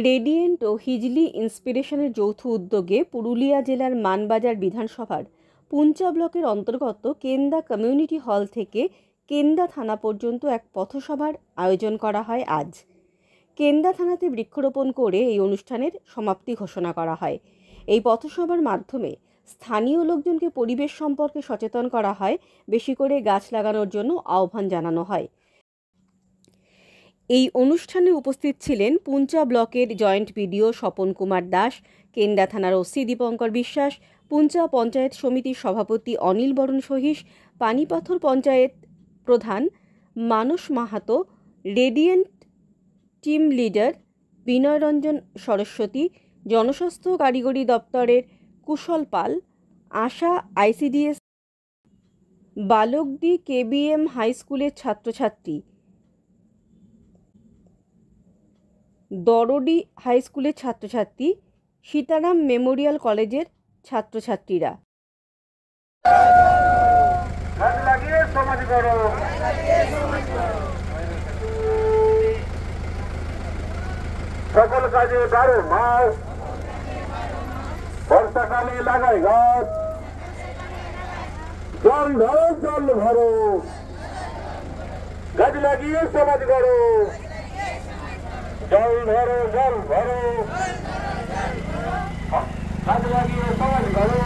Radiant ও হিজলি ইন্সপিরেশনের যৌথ উদ্যোগে পুরুলিয়া জেলার মানবাজার বিধানসভার পুঞ্চা ব্লকের অন্তর্গত কেন্দা কমিউনিটি হল থেকে কেন্দা থানা পর্যন্ত এক পথসভার আয়োজন করা হয় আজ। কেন্দা থানাতে বৃক্ষরোপণ করে এই অনুষ্ঠানের সমাপ্তি ঘোষণা করা হয়। এই পথসভার মাধ্যমে স্থানীয় লোকজনকে পরিবেশ সম্পর্কে সচেতন করা হয়, বেশি করে গাছ লাগানোর জন্য আহ্বান জানানো হয়। এই অনুষ্ঠানে উপস্থিত ছিলেন পুঞ্চা ব্লকের জয়েন্ট বিডিও স্বপন কুমার দাস, কেন্দা থানার ওসি দীপঙ্কর বিশ্বাস, পুঞ্চা পঞ্চায়েত সমিতির সভাপতি অনিল বরণ সহিস, পানিপাথর পঞ্চায়েত প্রধান মানস মাহাতো, রেডিয়েন্ট টিম লিডার বিনয় রঞ্জন সরস্বতী, জনস্বাস্থ্য কারিগরি দপ্তরের কুশল পাল, আশা আইসিডিএস, বালকডি কেবিএম হাই স্কুলের ছাত্রছাত্রী, দরডি হাই স্কুলের ছাত্রছাত্রী, সীতারাম মেমোরিয়াল কলেজের ছাত্রছাত্রীরা। সকল কাজে 12 মাস, বর্ষাকালে লাগাই গাছ, জল ধরো জল ভরো, গাছ লাগিয়ে সমাজ গড়ো, জল ধরো জল ভরো, গাছ লাগিয়ে সমাজ গড়ো।